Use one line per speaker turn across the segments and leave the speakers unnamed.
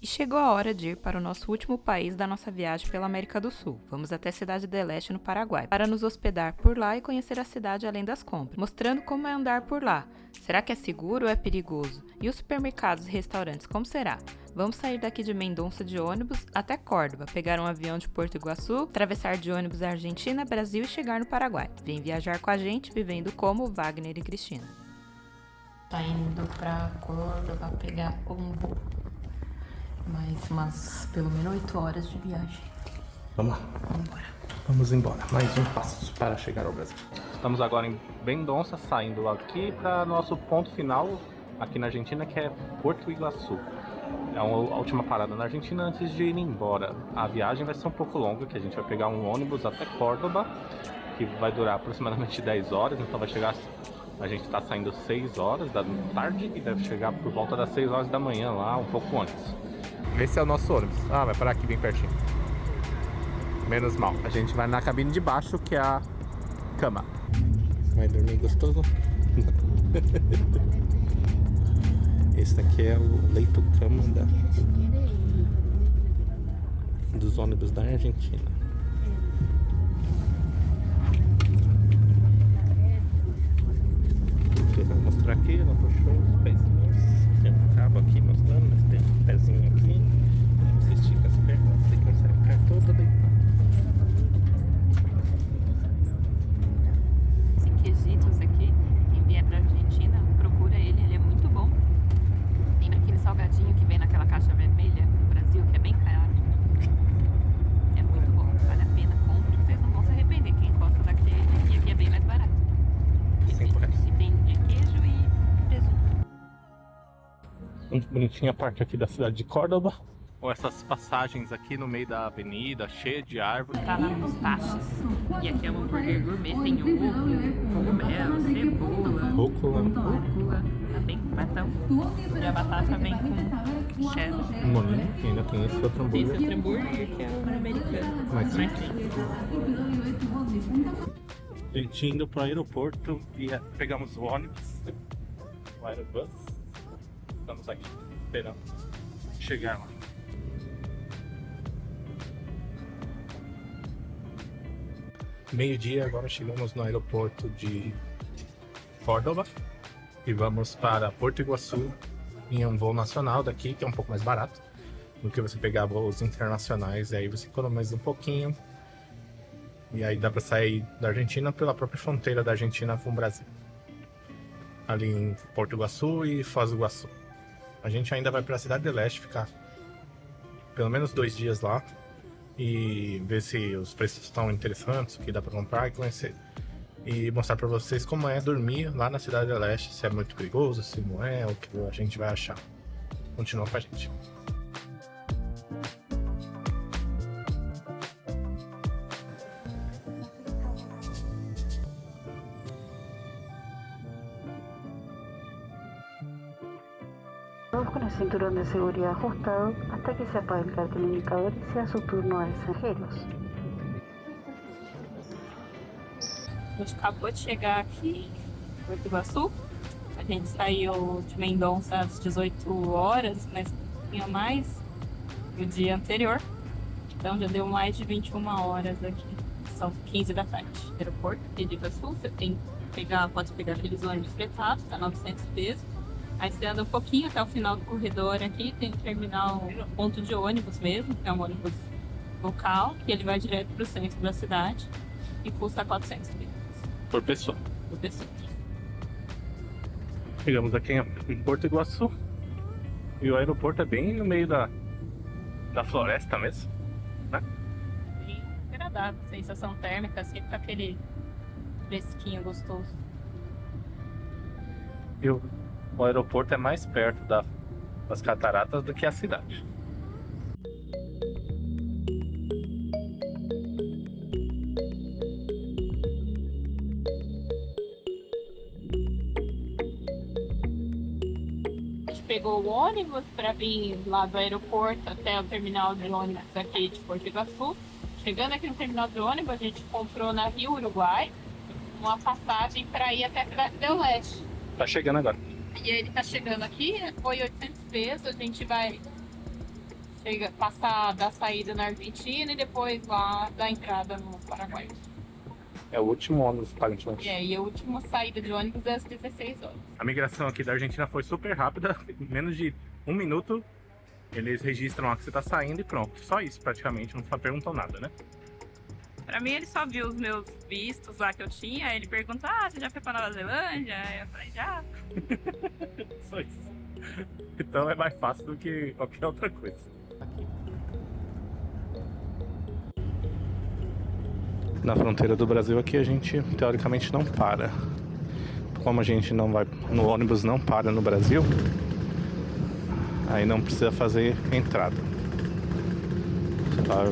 chegou a hora de ir para o nosso último país da nossa viagem pela América do Sul. Vamos até Cidade del Este, no Paraguai, para nos hospedar por lá e conhecer a cidade além das compras, mostrando como é andar por lá. Será que é seguro ou é perigoso? E os supermercados e restaurantes, como será? Vamos sair daqui de Mendonça de ônibus até Córdoba, pegar um avião de Porto Iguaçu, atravessar de ônibus a Argentina, Brasil e chegar no Paraguai. Vem viajar com a gente, vivendo como Wagner e Cristina. Tá indo pra Córdoba pegar um voo. Mais umas, pelo menos 8 horas de viagem.
Vamos lá. Vamos embora. Mais um passo para chegar ao Brasil. Estamos agora em Mendonça, saindo aqui para nosso ponto final aqui na Argentina, que é Porto Iguaçu. É a última parada na Argentina antes de ir embora. A viagem vai ser um pouco longa, que a gente vai pegar um ônibus até Córdoba, que vai durar aproximadamente 10 horas, então vai chegar... A gente está saindo 6 horas da tarde e deve chegar por volta das 6 horas da manhã lá, um pouco antes. Esse é o nosso ônibus. Ah, vai parar aqui bem pertinho. Menos mal. A gente vai na cabine de baixo, que é a cama. Vai dormir gostoso? Esse daqui é o leito-cama dos ônibus da Argentina. Vou mostrar aqui, ela puxou os pezinhos. Tem um cabo aqui mostrando, mas tem um pezinho aqui. Você estica as pernas, você consegue ficar toda deitada.
Esse quesitos aqui, quem vier pra Argentina, procura ele é muito bom. Lembra aquele salgadinho que vem naquela caixa vermelha no Brasil, que é bem caro? É muito bom, vale a pena, compre, vocês não vão se arrepender. Quem gosta daquele, e aqui é bem mais barato. E tem de queijo e presunto.
Muito bonitinha a parte aqui da cidade de Córdoba. Ou essas passagens aqui no meio da avenida, cheia de árvores.
Tá lá nos taxas. E aqui é um hambúrguer gourmet, tem ovo, cogumelo, cebola, rúcula, tá bem completão. E a batata vem com cheddar.
Molinho, que ainda tem esse outro
Tem
hambúrguer.
esse outro hambúrguer que é o americano.
Mais
Mais
simples. A gente indo pro aeroporto e pegamos o ônibus, o aerobus. Estamos aqui esperando chegar lá. Meio-dia, agora chegamos no aeroporto de Córdoba e vamos para Porto Iguaçu em um voo nacional daqui, que é um pouco mais barato do que você pegar voos internacionais, e aí você economiza um pouquinho. E aí dá pra sair da Argentina pela própria fronteira da Argentina com o Brasil. Ali em Porto Iguaçu e Foz do Iguaçu. A gente ainda vai pra Cidade del Este, ficar pelo menos 2 dias lá. E ver se os preços estão interessantes, o que dá pra comprar e conhecer. E mostrar pra vocês como é dormir lá na Cidade del Este, se é muito perigoso, se não é, o que a gente vai achar. Continua com a gente.
Todos con el cinturón de seguridad ajustado hasta que se apague el cartel indicador y sea su turno a extranjeros.
A gente acabou de chegar aqui em Porto Iguaçu. A gente saiu de Mendonça às 18 horas, mas um pouquinho mais no dia anterior. Então já deu mais de 21 horas aqui. São 15 da tarde. Aeroporto aqui de Iguaçu, você pode pegar aqueles ônibus fretados, tá 900 pesos. Aí você anda um pouquinho até o final do corredor aqui, tem um terminal, ponto de ônibus mesmo, que é um ônibus local, que ele vai direto para o centro da cidade e custa 400 pesos.
Por pessoa.
Por pessoa.
Chegamos aqui em Porto Iguaçu. E o aeroporto é bem no meio da floresta mesmo, né?
Bem agradável, sensação térmica, sempre com aquele fresquinho gostoso.
E o aeroporto é mais perto das cataratas do que a cidade.
A gente pegou o ônibus para vir lá do aeroporto até o terminal de ônibus aqui de Porto Iguaçu. Chegando aqui no terminal de ônibus, a gente comprou na Rio Uruguai uma passagem para ir até a Cidade del Este.
Tá chegando agora.
E ele tá chegando aqui, foi 800 pesos, a gente vai passar da saída na Argentina e depois lá da entrada no Paraguai.
É o último ônibus aparentemente.
E a última saída de ônibus é às 16 horas.
A migração aqui da Argentina foi super rápida, em menos de 1 minuto eles registram lá que você tá saindo e pronto. Só isso praticamente, não perguntam nada, né?
Pra mim ele só viu os meus vistos lá que eu tinha, aí ele pergunta, você já foi pra Nova Zelândia? Aí eu falei, já.
Só isso. Então é mais fácil do que qualquer outra coisa. Aqui. Na fronteira do Brasil aqui a gente teoricamente não para. Como a gente não vai, no ônibus não para no Brasil, aí não precisa fazer entrada.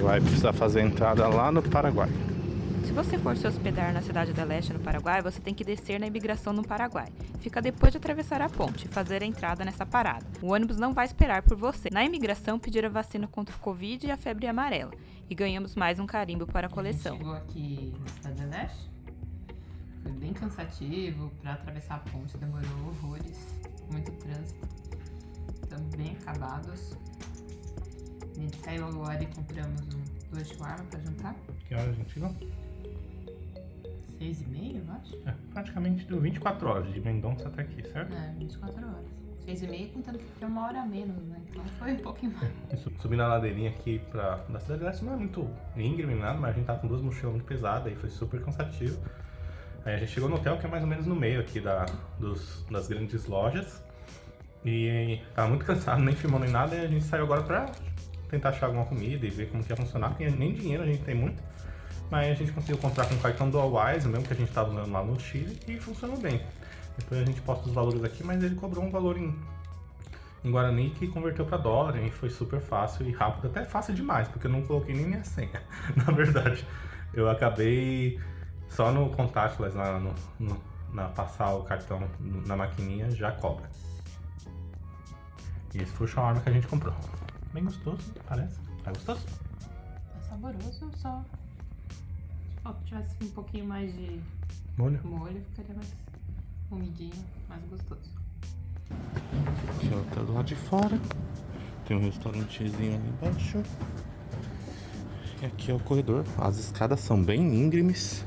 Vai precisar fazer entrada lá no Paraguai.
Se você for se hospedar na cidade del Este, no Paraguai, você tem que descer na imigração no Paraguai. Fica depois de atravessar a ponte e fazer a entrada nessa parada. O ônibus não vai esperar por você. Na imigração, pedir a vacina contra o Covid e a febre amarela. E ganhamos mais um carimbo para a coleção.
A gente chegou aqui na cidade del Este. Foi bem cansativo. Para atravessar a ponte demorou horrores. Muito trânsito. Estamos bem acabados. A gente saiu agora e compramos 2 shawarma para jantar.
Que hora a gente chegou?
6h30, eu acho.
Praticamente deu 24 horas de Mendonça até aqui, certo?
24 horas. 6h30 contando que foi 1 hora a menos, né? Então foi um pouquinho mais.
Subindo a ladeirinha aqui da cidade del Este não é muito íngreme, nada, mas a gente tava com 2 mochilas muito pesadas e foi super cansativo. Aí a gente chegou no hotel que é mais ou menos no meio aqui das grandes lojas. E tava muito cansado, nem filmou nem nada, e a gente saiu agora pra tentar achar alguma comida e ver como que ia funcionar, porque nem dinheiro a gente tem muito. Mas a gente conseguiu comprar com o cartão do Wise, mesmo que a gente estava usando lá no Chile, e funcionou bem. Depois a gente posta os valores aqui, mas ele cobrou um valor em Guarani que converteu para dólar, e foi super fácil e rápido, até fácil demais, porque eu não coloquei nem minha senha. Na verdade, eu acabei só no contactless, lá na passar o cartão na maquininha, já cobra. E esse foi o shawarma que a gente comprou. Bem gostoso, parece. Tá gostoso?
Tá saboroso, só se tivesse um pouquinho mais de
Molho.
Ficaria mais umidinho, mais gostoso.
Aqui ó, tá do lado de fora. Tem um restaurantezinho ali embaixo. E aqui é o corredor. As escadas são bem íngremes,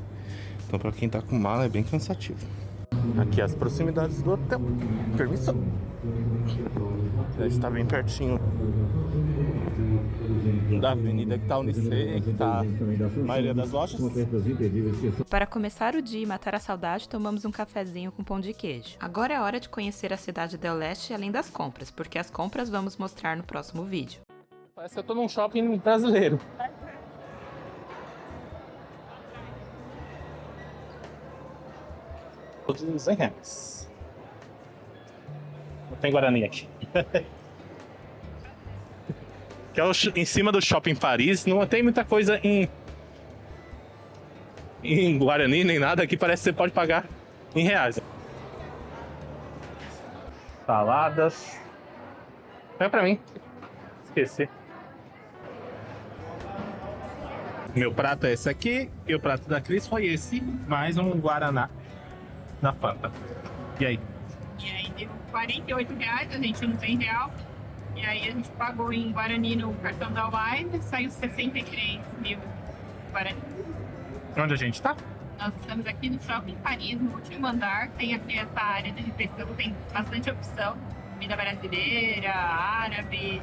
então pra quem tá com mala é bem cansativo. Aqui as proximidades do hotel. Permissão. Já está bem pertinho da avenida que tá a Unicef, que tá a maioria das lojas.
Para começar o dia e matar a saudade, tomamos um cafezinho com pão de queijo. Agora é hora de conhecer a cidade del Este além das compras, porque as compras vamos mostrar no próximo vídeo.
Parece que eu tô num shopping brasileiro. Todos R$100. Não tem Guarani aqui. Que é em cima do Shopping Paris, não tem muita coisa em Guarani nem nada, aqui parece que você pode pagar em reais. Saladas. Pega pra mim. Esqueci. Meu prato é esse aqui, e o prato da Cris foi esse, mais um Guaraná da Fanta. E aí?
E aí deu R$48, a gente não tem real. E aí a gente pagou em Guarani no cartão da Wise, saiu 63 mil Guarani.
Onde a gente tá?
Nós estamos aqui no Shopping Paris, no último andar. Tem aqui essa área de refeição, tem bastante opção. Comida brasileira, árabe,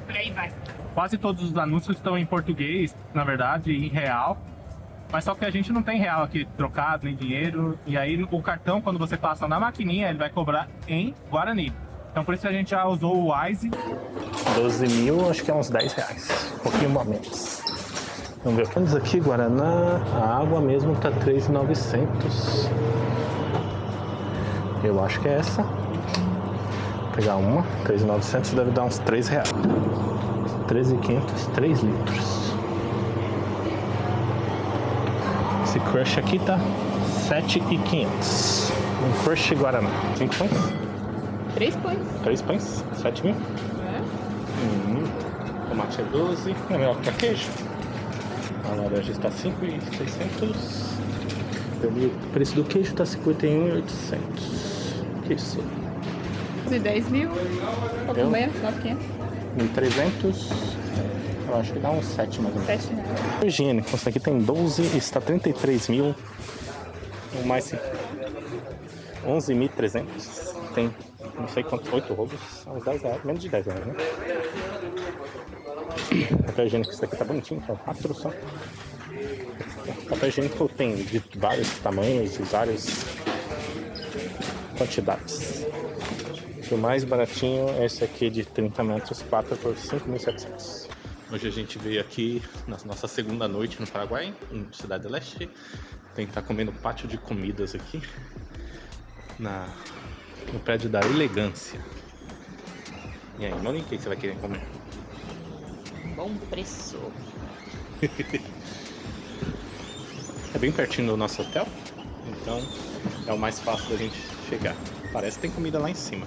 por aí vai.
Quase todos os anúncios estão em português, na verdade, em real. Mas só que a gente não tem real aqui trocado, nem dinheiro. E aí o cartão, quando você passa na maquininha, ele vai cobrar em Guarani. Então por isso a gente já usou o Wise. 12 mil, acho que é uns R$10. Um pouquinho a menos. Vamos ver. Vamos aqui, Guaraná. A água mesmo tá R$3.900. Eu acho que é essa. Vou pegar uma. R$3.900 deve dar uns R$3. R$13.500, 3 litros. Esse crush aqui tá R$7.500. Um crush Guaraná. 5 pães?
3 pães.
3 pães? 7 mil? Tomate é 12. É melhor que a queijo. A laranja está 5.600. O preço do queijo está 51.800. Que isso?
De 10 mil, um pouco menos, 9.500.
1.300. Eu acho que dá uns 7 mais ou menos.
7 reais.
Higiênico, esse aqui tem 12, está 33 mil. Mais 11.300. Tem não sei quantos, 8 rolos. Uns 10 reais, menos de 10 reais, né? Papel higiênico, esse aqui tá bonitinho, tá 4 só. Papel higiênico tem de vários tamanhos e várias quantidades. O mais baratinho é esse aqui de 30 metros, 4 por 5.700. Hoje a gente veio aqui na nossa segunda noite no Paraguai, em Cidade do Leste. Tem que estar comendo pátio de comidas aqui no prédio da Elegância. E aí, Monique, o que você vai querer comer?
Bom preço.
É bem pertinho do nosso hotel, então é o mais fácil da gente chegar. Parece que tem comida lá em cima,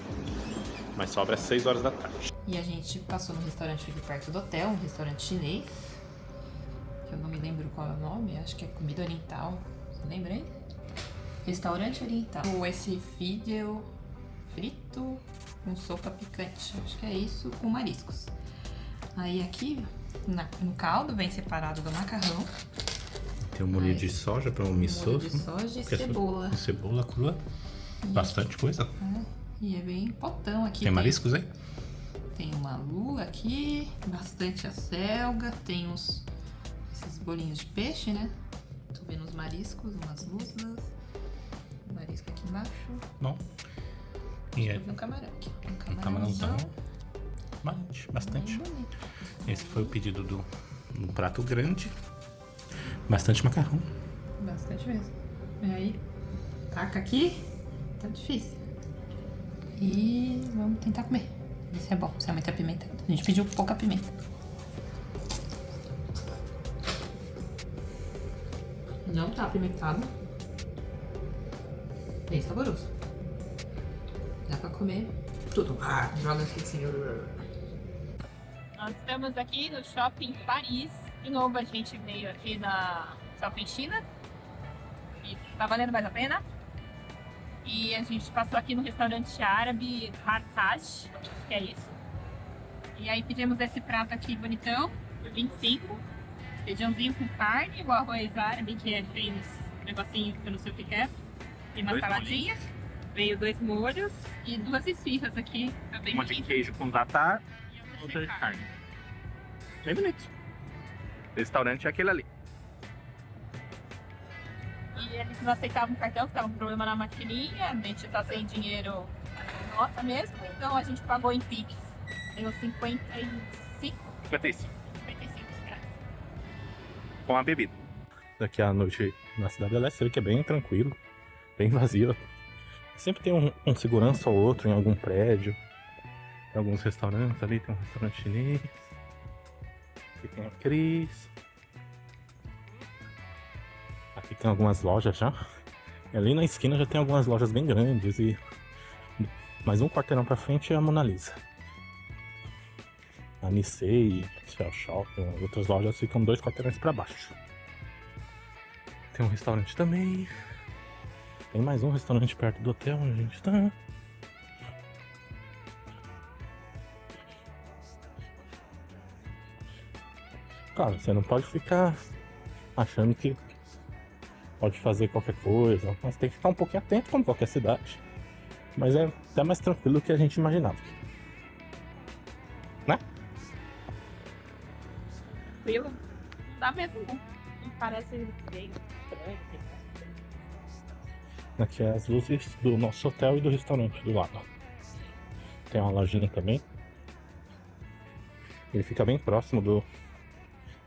mas sobra às 6 horas da tarde.
E a gente passou no restaurante aqui perto do hotel, um restaurante chinês, que eu não me lembro qual é o nome, acho que é comida oriental, lembra aí? Restaurante oriental. Esse fideo frito com sopa picante, acho que é isso, com mariscos. Aí aqui, no caldo, vem separado do macarrão.
Tem um molho de soja para um miso.
Molho de soja e cebola.
Cebola crua. Bastante coisa.
E é bem potão aqui.
Tem mariscos aí?
Tem uma lula aqui, bastante acelga, tem esses bolinhos de peixe, né? Tô vendo os mariscos, umas lusas. Marisco aqui embaixo.
Bom. E é
um camarão aqui.
um camarãozão. Bastante. Esse foi o pedido do prato grande. Bastante macarrão.
Bastante mesmo. E aí, taca aqui, tá difícil. E vamos tentar comer. Isso é bom, se é muita pimenta. A gente pediu pouca pimenta. Não tá apimentado. Bem saboroso. Dá pra comer tudo. Joga assim, senhor.
Nós estamos aqui no Shopping Paris. De novo a gente veio aqui na Shopping China. E tá valendo mais a pena. E a gente passou aqui no restaurante árabe Hartaj, que é isso. E aí pedimos esse prato aqui bonitão, por 25. Feijãozinho com carne, o arroz árabe, que é tem uns negocinhos que eu não sei o que é. E uma saladinha. Veio 2 molhos e 2 esfirras aqui. Também
Uma de queijo com tartar e outra de carne. Bem bonito. O restaurante é aquele ali.
E eles não aceitavam cartão, que tava um problema na maquininha. A gente tá sem dinheiro nota mesmo, então a gente pagou em Pix. Deu 55 reais.
Com a bebida. Daqui à noite na Cidade do Leste, que é bem tranquilo, bem vazio. Sempre tem um segurança ou outro em algum prédio. Tem alguns restaurantes ali, tem um restaurante chinês. Aqui tem a Cris. Aqui tem algumas lojas já. E ali na esquina já tem algumas lojas bem grandes. E mais um quarteirão pra frente é a Mona Lisa. A Nissei, Shell Shopping, outras lojas ficam 2 quarteirões pra baixo. Tem um restaurante também. Tem mais um restaurante perto do hotel onde a gente tá. Claro, você não pode ficar achando que pode fazer qualquer coisa, mas tem que ficar um pouquinho atento como qualquer cidade. Mas é até mais tranquilo do que a gente imaginava. Né?
Tranquilo? Dá mesmo, não. Não parece bem estranho.
Aqui é as luzes do nosso hotel e do restaurante do lado. Tem uma lojinha também. Ele fica bem próximo do...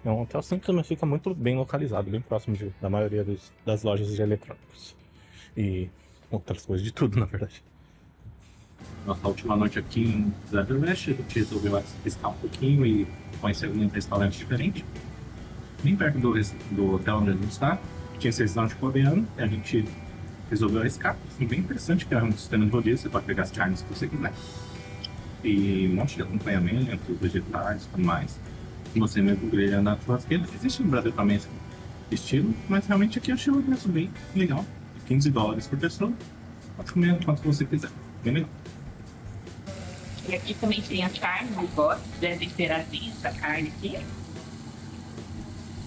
É um hotel simples, mas fica muito bem localizado, bem próximo da maioria das lojas de eletrônicos. E outras coisas, de tudo, na verdade. Nossa última noite aqui em Cidade do Leste, a gente resolveu arriscar um pouquinho e conhecer um restaurante diferente. Bem perto do hotel onde a gente está, tinha esse restaurante coreano, e a gente resolveu arriscar. Assim, bem interessante, que é um sistema de rodízio, você pode pegar as carnes que você quiser. E um monte de acompanhamento, vegetais e tudo mais. Você mesmo grelha na churrasqueira. Existe no Brasil também esse estilo, mas realmente aqui eu achei um preço bem legal. $15 por pessoa. Pode comer quanto você quiser. Bem legal.
E aqui também tem a carne do bode, né, temperadinha, essa carne aqui.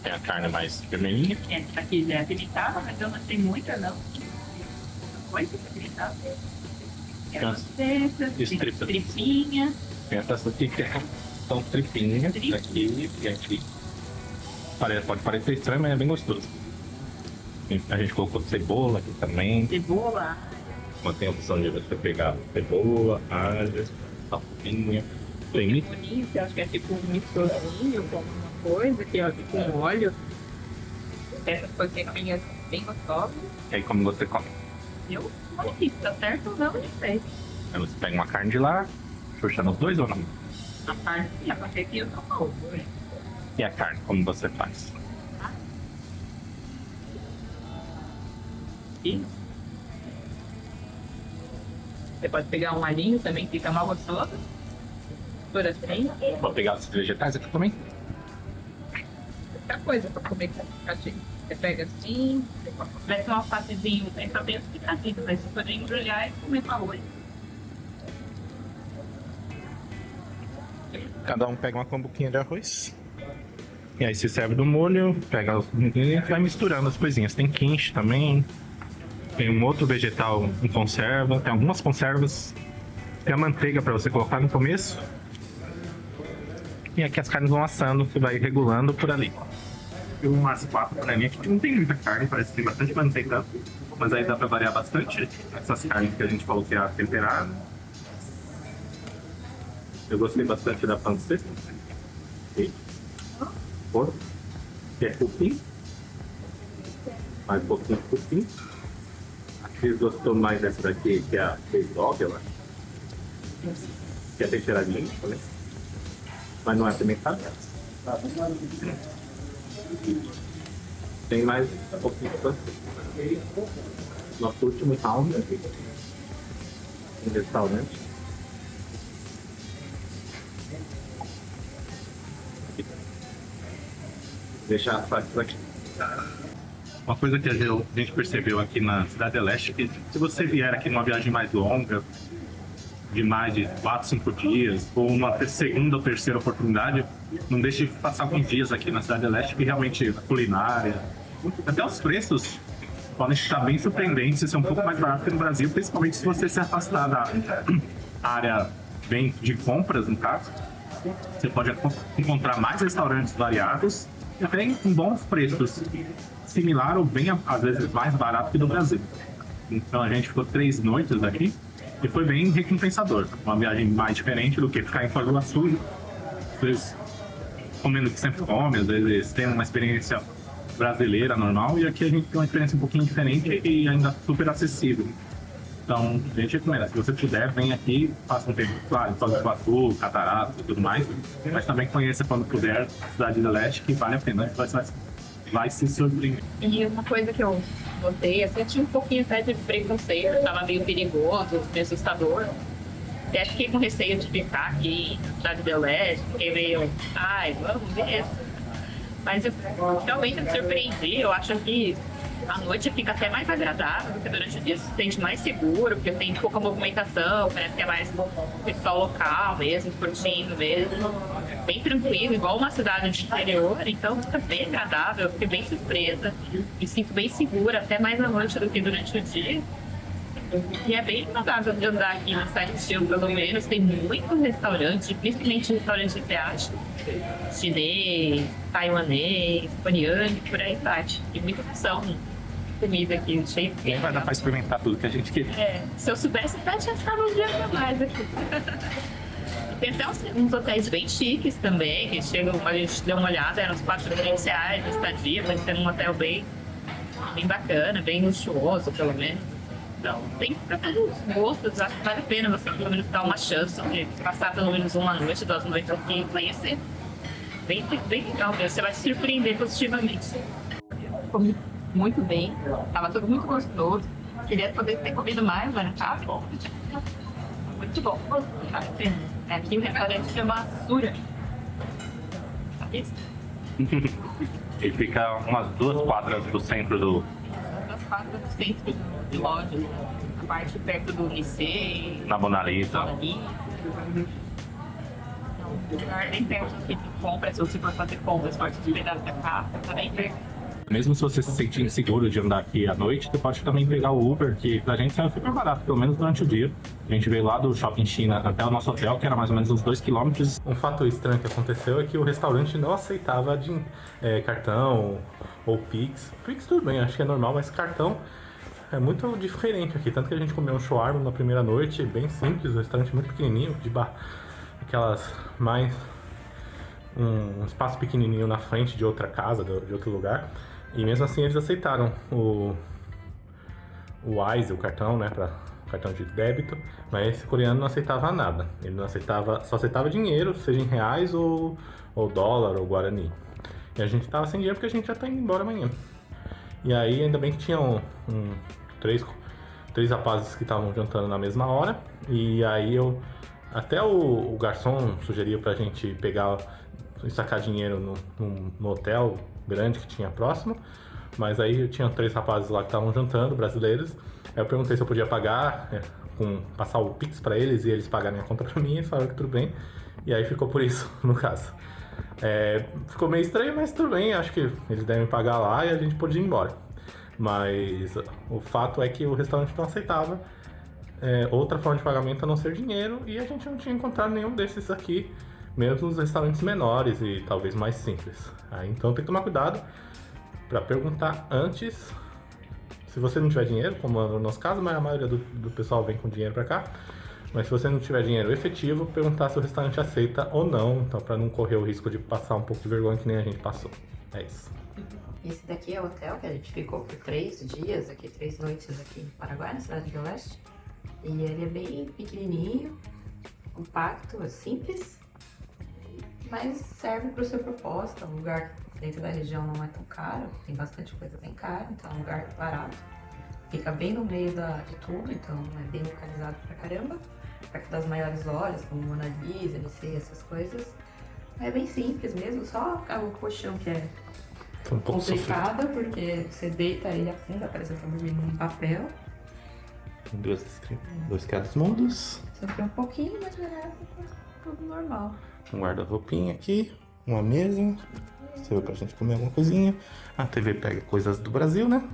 Tem a carne mais vermelhinha.
Essa aqui já é apimentada, mas eu não sei muita não. Coisa apimentada. Tem as tripinha.
Tem essas aqui que são tripinhas. Aqui e aqui. Pode parecer estranho, mas é bem gostoso. A gente colocou cebola aqui também.
Cebola.
Tem a opção de você pegar cebola, alho, salsinha, limite.
Eu acho que é tipo um misturinho com alguma coisa, aqui ó, tipo um óleo. Essas coisinhas bem gostosas.
E aí como você come?
Eu não sei se tá certo ou não, não sei.
Aí você pega uma carne de lá, xuxa nos dois ou não?
A carne, a parte aqui eu não como.
E a carne, como você faz?
E você pode pegar um alhinho também, fica mal gostoso. Por assim.
Vou pegar os vegetais aqui também.
Muita coisa pra comer com picadinho. Você pega assim, vai ser um alfacezinho, tem só tem os picadinhos, mas você pode embrulhar e comer com arroz.
Cada um pega uma cambuquinha de arroz. E aí se serve do molho, pega os ingredientes e vai misturando as coisinhas. Tem quiche também. Tem um outro vegetal em conserva. Tem algumas conservas. Tem a manteiga para você colocar no começo. E aqui as carnes vão assando, você vai regulando por ali. Tem umas 4 panelinhas que não tem muita carne, parece que tem bastante manteiga. Mas aí dá para variar bastante essas carnes que a gente falou que é a temperada. Eu gostei bastante da panceta. Porco. Que é cupim. Mais um pouquinho de cupim. A Cris gostou mais dessa daqui, que é a dog, eu acho. Que é temperadinha também. Mas não é apimentada. Tem mais um pouquinho de panceta. Nosso último round aqui. No restaurante. Deixar as partes aqui. Uma coisa que a gente percebeu aqui na Cidade do Leste é que se você vier aqui numa viagem mais longa, de mais de 4, 5 dias, ou uma segunda ou terceira oportunidade, não deixe de passar alguns dias aqui na Cidade do Leste, que realmente a culinária, até os preços podem estar bem surpreendentes e ser um pouco mais barato que no Brasil, principalmente se você se afastar da área bem de compras, no caso. Você pode encontrar mais restaurantes variados e até em bons preços, similar ou bem, às vezes, mais barato que no Brasil. Então a gente ficou 3 noites aqui e foi bem recompensador. Uma viagem mais diferente do que ficar em Foz do Iguaçu. Às vezes comendo o que sempre come, às vezes tendo uma experiência brasileira normal, e aqui a gente tem uma experiência um pouquinho diferente e ainda super acessível. Então, a gente recomenda, se você puder, vem aqui, faça um tempo, claro, em Foz do Iguaçu, Cataratas e tudo mais, mas também conheça quando puder a Cidade do Leste, que vale a pena, vai se surpreender.
E uma coisa que eu notei, assim, eu tinha um pouquinho até de preconceito, tava meio perigoso, meio assustador. Até fiquei com receio de ficar aqui na Cidade do Leste, fiquei meio, vamos ver. Mas eu realmente me surpreendi, eu acho que a noite fica até mais agradável do que durante o dia, se sente mais seguro, porque tem pouca movimentação, parece que é mais pessoal local mesmo, curtindo mesmo, bem tranquilo, igual uma cidade de interior, então fica bem agradável, eu fiquei bem surpresa, me sinto bem segura, até mais à noite do que durante o dia. E é bem agradável de andar aqui na cidade de estilo, pelo menos, tem muitos restaurantes, principalmente restaurantes asiáticos, chinês, taiwanês, coreano, por aí vai. E muita opção de comida aqui, cheio de...
Nem vai dar pra experimentar tudo que a gente quer.
Se eu soubesse, até tinha ficado uns dias a mais aqui. Tem até uns hotéis bem chiques também, que chegam, a gente deu uma olhada, eram uns R$400 a estadia, mas tem um hotel bem bacana, bem luxuoso, pelo menos. Então, tem para todos os gostos, acho que vale a pena você pelo menos dar uma chance de passar pelo menos uma noite, 2 noites aqui e conhecer. Bem legal mesmo, você vai se surpreender positivamente. Comi muito bem, estava tudo muito gostoso. Queria poder ter comido mais, mas tá bom. Muito bom. Aqui o restaurante chama Sura.
Ele fica umas 2 quadras do centro do...
2 quadras do centro de loja, a parte perto do Liceu.
Na Mona Lisa.
É um lugar bem perto aqui de compras, se você for fazer compras, pode de pedaço da casa, tá bem perto.
Mesmo se você se sentir inseguro de andar aqui à noite, você pode também pegar o Uber, que pra gente é super barato, pelo menos durante o dia. A gente veio lá do Shopping China até o nosso hotel, que era mais ou menos uns 2 km. Um fato estranho que aconteceu é que o restaurante não aceitava cartão ou Pix. Pix tudo bem, acho que é normal, mas cartão é muito diferente aqui. Tanto que a gente comeu um shawarma na primeira noite, bem simples, um restaurante muito pequenininho, aquelas mais... um espaço pequenininho na frente de outra casa, de outro lugar. E mesmo assim eles aceitaram o Wise, o cartão, né, cartão de débito, mas esse coreano não aceitava nada. Ele não aceitava, só aceitava dinheiro, seja em reais ou dólar ou guarani. E a gente tava sem dinheiro porque a gente já tá indo embora amanhã. E aí ainda bem que tinham três rapazes que estavam jantando na mesma hora. E aí até o garçom sugeriu pra gente sacar dinheiro no hotel grande que tinha próximo, mas aí tinha 3 rapazes lá que estavam jantando, brasileiros. Aí eu perguntei se eu podia pagar, passar o Pix pra eles e eles pagarem a conta pra mim, eles falaram que tudo bem, e aí ficou por isso, no caso. Ficou meio estranho, mas tudo bem, acho que eles devem pagar lá e a gente pôde ir embora. Mas o fato é que o restaurante não aceitava outra forma de pagamento a não ser dinheiro, e a gente não tinha encontrado nenhum desses aqui, mesmo nos restaurantes menores e talvez mais simples. Então tem que tomar cuidado para perguntar antes. Se você não tiver dinheiro, como no nosso caso, mas a maioria do pessoal vem com dinheiro para cá. Mas se você não tiver dinheiro efetivo, perguntar se o restaurante aceita ou não, então para não correr o risco de passar um pouco de vergonha que nem a gente passou. É isso.
Esse daqui é o hotel que a gente ficou por 3 dias, 3 noites aqui no Paraguai, na cidade de Leste. E ele é bem pequenininho, compacto, é simples, mas serve para o seu propósito. É um lugar que dentro da região não é tão caro, tem bastante coisa bem cara, então é um lugar barato. Fica bem no meio de tudo, então é bem localizado pra caramba, perto das maiores lojas, como Mona Lisa, LC, essas coisas. É bem simples mesmo, só o colchão que é
um pouco
complicado, porque você deita ele afunda, parece que tá dormindo num papel.
2 quedas mundos.
Sofreu um pouquinho, mas na época tudo normal.
Um guarda-roupinha aqui, uma mesa, serve pra gente comer alguma coisinha. A TV pega coisas do Brasil, né?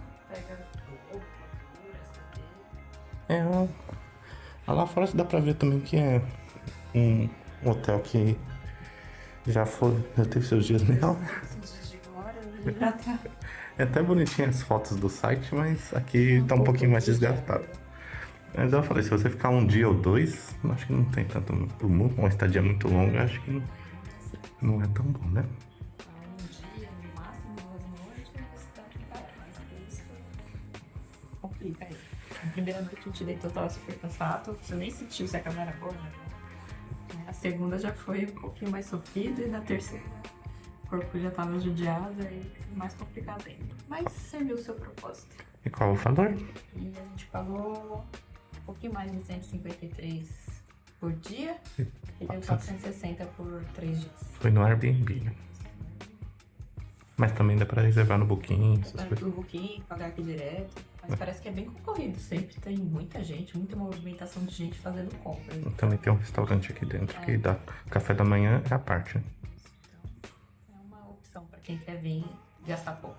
Lá fora dá pra ver também que é um hotel que já teve seus dias melhor. É até bonitinho as fotos do site, mas aqui tá um pouquinho mais desgastado. Mas eu falei, se você ficar um dia ou 2, acho que não tem tanto uma estadia muito longa, acho que não é tão bom, né?
Um dia, no máximo 2 noites, você tá preparado, mas isso complica aí. Na primeira noite a gente deitou, tava super cansado, você nem sentiu se a cama era boa, né? A segunda já foi um pouquinho mais sofrida, e na terceira o corpo já tava judiado e mais complicado ainda. Mas serviu o seu propósito.
E qual o valor?
E a gente pagou um pouquinho mais de 153 por dia e deu 460 por 3 dias.
Foi no Airbnb, né? Mas também dá pra reservar no Booking, essas coisas.
No Booking, pagar aqui direto. Mas parece que é bem concorrido. Sempre tem muita gente, muita movimentação de gente fazendo compras.
E também tem um restaurante aqui dentro que dá café da manhã é a parte, né?
Então, é uma opção pra quem quer vir gastar pouco.